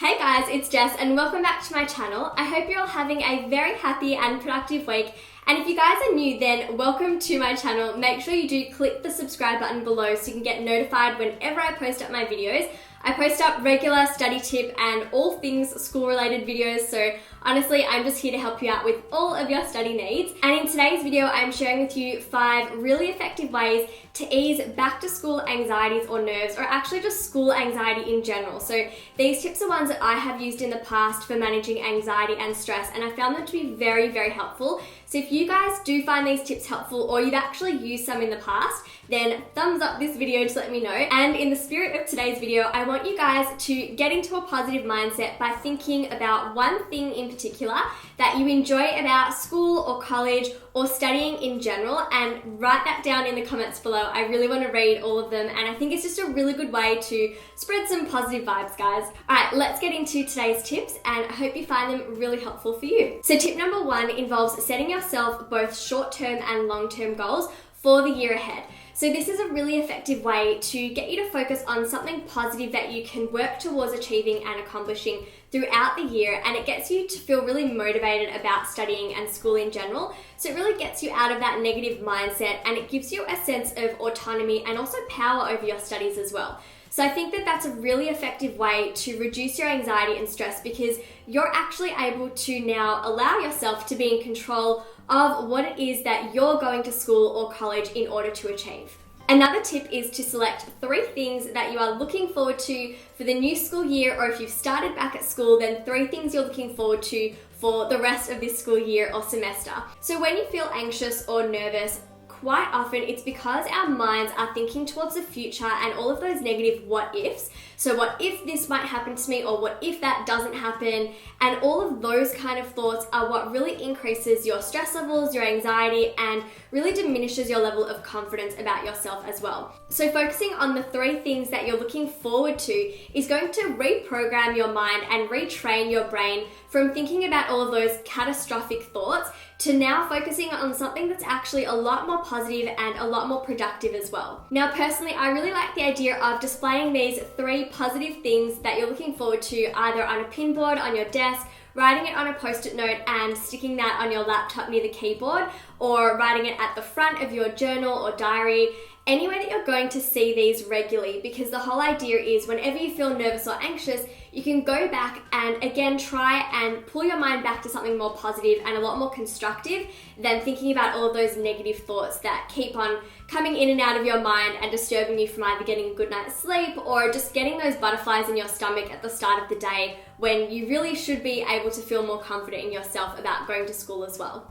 Hey guys, it's Jess and welcome back to my channel. I hope you're all having a very happy and productive week. And if you guys are new, then welcome to my channel. Make sure you do click the subscribe button below so you can get notified whenever I post up my videos. I post up regular study tip and all things school related videos, so honestly, I'm just here to help you out with all of your study needs. And in today's video, I'm sharing with you 5 really effective ways to ease back to school anxieties or nerves, or actually just school anxiety in general. So these tips are ones that I have used in the past for managing anxiety and stress, and I found them to be very, very helpful. So if you guys do find these tips helpful or you've actually used some in the past, then thumbs up this video to let me know. And in the spirit of today's video, I want you guys to get into a positive mindset by thinking about one thing in particular that you enjoy about school or college or studying in general, and write that down in the comments below. I really want to read all of them, and I think it's just a really good way to spread some positive vibes, guys. Alright, let's get into today's tips, and I hope you find them really helpful for you. So tip number 1 involves setting yourself both short-term and long-term goals for the year ahead. So this is a really effective way to get you to focus on something positive that you can work towards achieving and accomplishing throughout the year, and it gets you to feel really motivated about studying and school in general. So it really gets you out of that negative mindset, and it gives you a sense of autonomy and also power over your studies as well. So I think that that's a really effective way to reduce your anxiety and stress, because you're actually able to now allow yourself to be in control of what it is that you're going to school or college in order to achieve. Another tip is to select 3 things that you are looking forward to for the new school year, or if you've started back at school, then 3 things you're looking forward to for the rest of this school year or semester. So when you feel anxious or nervous, quite often it's because our minds are thinking towards the future and all of those negative what ifs. So what if this might happen to me, or what if that doesn't happen? And all of those kind of thoughts are what really increases your stress levels, your anxiety, and really diminishes your level of confidence about yourself as well. So focusing on the 3 things that you're looking forward to is going to reprogram your mind and retrain your brain from thinking about all of those catastrophic thoughts to now focusing on something that's actually a lot more positive and a lot more productive as well. Now, personally, I really like the idea of displaying these 3 positive things that you're looking forward to either on a pinboard on your desk, writing it on a post-it note and sticking that on your laptop near the keyboard, or writing it at the front of your journal or diary, anywhere that you're going to see these regularly, because the whole idea is whenever you feel nervous or anxious, you can go back and again try and pull your mind back to something more positive and a lot more constructive than thinking about all of those negative thoughts that keep on coming in and out of your mind and disturbing you from either getting a good night's sleep or just getting those butterflies in your stomach at the start of the day, when you really should be able to feel more confident in yourself about going to school as well.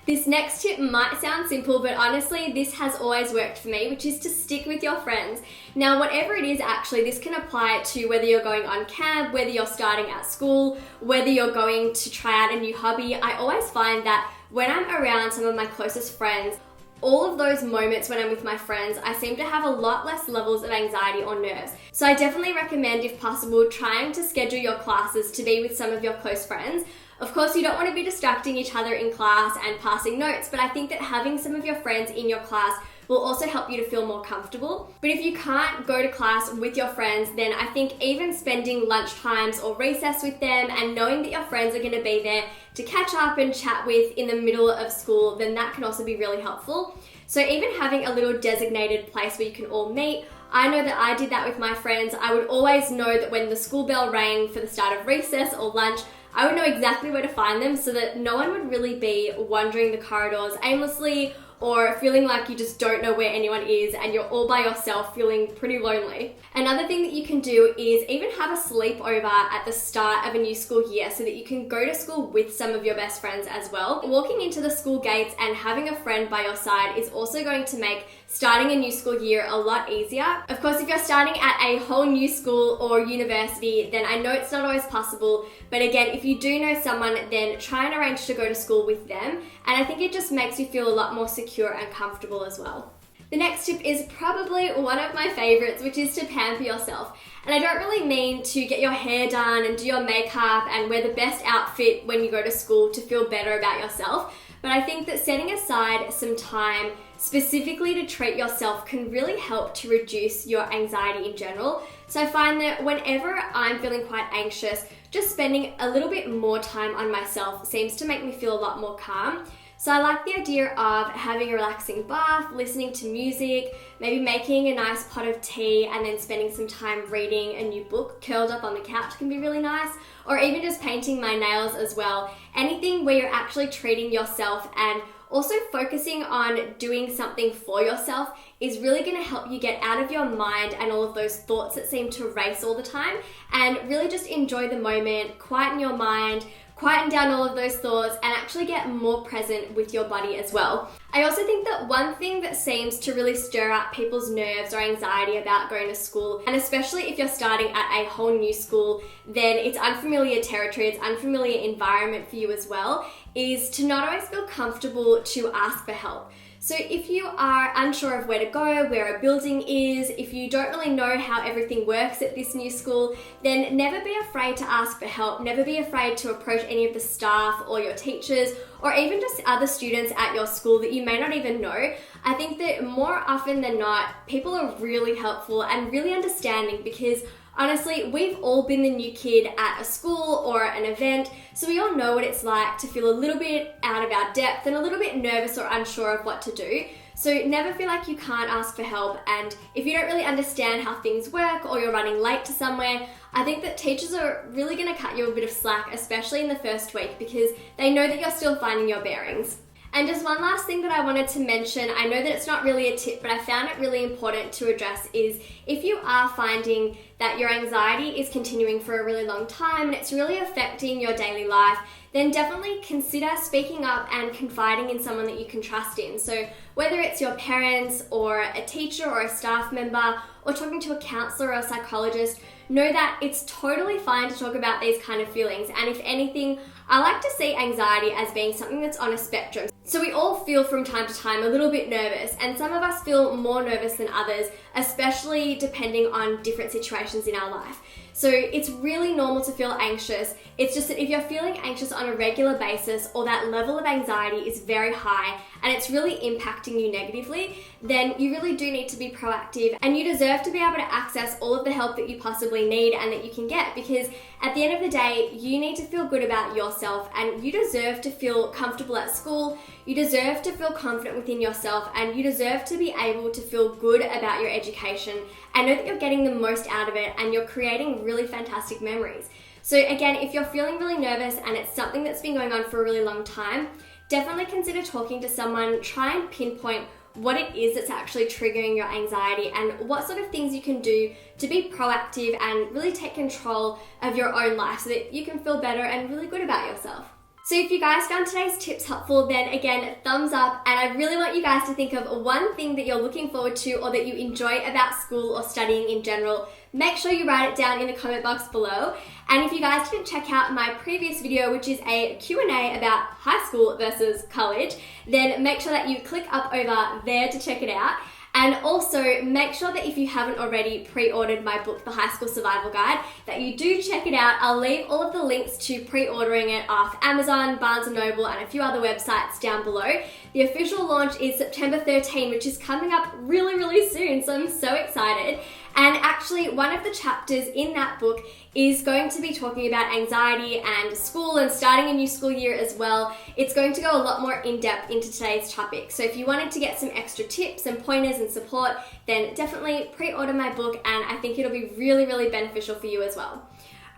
This next tip might sound simple, but honestly, this has always worked for me, which is to stick with your friends. Now, whatever it is, actually, this can apply to whether you're going on camp, whether you're starting at school, whether you're going to try out a new hobby. I always find that when I'm around some of my closest friends, all of those moments when I'm with my friends, I seem to have a lot less levels of anxiety or nerves. So I definitely recommend, if possible, trying to schedule your classes to be with some of your close friends. Of course, you don't want to be distracting each other in class and passing notes, but I think that having some of your friends in your class will also help you to feel more comfortable. But if you can't go to class with your friends, then I think even spending lunch times or recess with them and knowing that your friends are going to be there to catch up and chat with in the middle of school, then that can also be really helpful. So even having a little designated place where you can all meet, I know that I did that with my friends. I would always know that when the school bell rang for the start of recess or lunch, I would know exactly where to find them, so that no one would really be wandering the corridors aimlessly or feeling like you just don't know where anyone is and you're all by yourself feeling pretty lonely. Another thing that you can do is even have a sleepover at the start of a new school year so that you can go to school with some of your best friends as well. Walking into the school gates and having a friend by your side is also going to make starting a new school year a lot easier. Of course, if you're starting at a whole new school or university, then I know it's not always possible, but again, if you do know someone, then try and arrange to go to school with them, and I think it just makes you feel a lot more secure and comfortable as well. The next tip is probably one of my favorites, which is to pamper yourself. And I don't really mean to get your hair done and do your makeup and wear the best outfit when you go to school to feel better about yourself, but I think that setting aside some time specifically to treat yourself can really help to reduce your anxiety in general. So I find that whenever I'm feeling quite anxious, just spending a little bit more time on myself seems to make me feel a lot more calm. So I like the idea of having a relaxing bath, listening to music, maybe making a nice pot of tea and then spending some time reading a new book curled up on the couch can be really nice, or even just painting my nails as well. Anything where you're actually treating yourself and also focusing on doing something for yourself is really going to help you get out of your mind and all of those thoughts that seem to race all the time, and really just enjoy the moment, quieten your mind, quieten down all of those thoughts, and actually get more present with your body as well. I also think that one thing that seems to really stir up people's nerves or anxiety about going to school, and especially if you're starting at a whole new school, then it's unfamiliar territory, it's unfamiliar environment for you as well, is to not always feel comfortable to ask for help. So if you are unsure of where to go, where a building is, if you don't really know how everything works at this new school, then never be afraid to ask for help. Never be afraid to approach any of the staff or your teachers or even just other students at your school that you may not even know. I think that more often than not, people are really helpful and really understanding, because honestly, we've all been the new kid at a school or an event, so we all know what it's like to feel a little bit out of our depth and a little bit nervous or unsure of what to do. So never feel like you can't ask for help, and if you don't really understand how things work or you're running late to somewhere, I think that teachers are really going to cut you a bit of slack, especially in the first week, because they know that you're still finding your bearings. And just one last thing that I wanted to mention, I know that it's not really a tip, but I found it really important to address, is if you are finding that your anxiety is continuing for a really long time and it's really affecting your daily life, then definitely consider speaking up and confiding in someone that you can trust in. So whether it's your parents or a teacher or a staff member or talking to a counselor or a psychologist, know that it's totally fine to talk about these kind of feelings. And if anything, I like to see anxiety as being something that's on a spectrum. So we all feel from time to time a little bit nervous, and some of us feel more nervous than others, especially depending on different situations in our life. So it's really normal to feel anxious. It's just that if you're feeling anxious on a regular basis, or that level of anxiety is very high and it's really impacting you negatively, then you really do need to be proactive, and you deserve to be able to access all of the help that you possibly need and that you can get, because at the end of the day, you need to feel good about yourself, and you deserve to feel comfortable at school. You deserve to feel confident within yourself, and you deserve to be able to feel good about your education and know that you're getting the most out of it and you're creating really fantastic memories. So again, if you're feeling really nervous and it's something that's been going on for a really long time, definitely consider talking to someone. Try and pinpoint what it is that's actually triggering your anxiety and what sort of things you can do to be proactive and really take control of your own life so that you can feel better and really good about yourself. So if you guys found today's tips helpful, then again, thumbs up, and I really want you guys to think of one thing that you're looking forward to or that you enjoy about school or studying in general. Make sure you write it down in the comment box below. And if you guys didn't check out my previous video, which is a Q&A about high school versus college, then make sure that you click up over there to check it out. And also make sure that if you haven't already pre-ordered my book, The High School Survival Guide, that you do check it out. I'll leave all of the links to pre-ordering it off Amazon, Barnes & Noble, and a few other websites down below. The official launch is September 13, which is coming up really, really soon, so I'm so excited. And actually, one of the chapters in that book is going to be talking about anxiety and school and starting a new school year as well. It's going to go a lot more in depth into today's topic. So if you wanted to get some extra tips and pointers and support, then definitely pre-order my book, and I think it'll be really, really beneficial for you as well.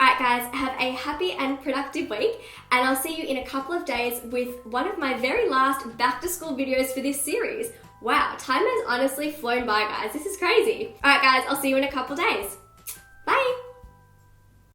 Alright guys, have a happy and productive week, and I'll see you in a couple of days with one of my very last back to school videos for this series. Wow, time has honestly flown by, guys. This is crazy. Alright guys, I'll see you in a couple days.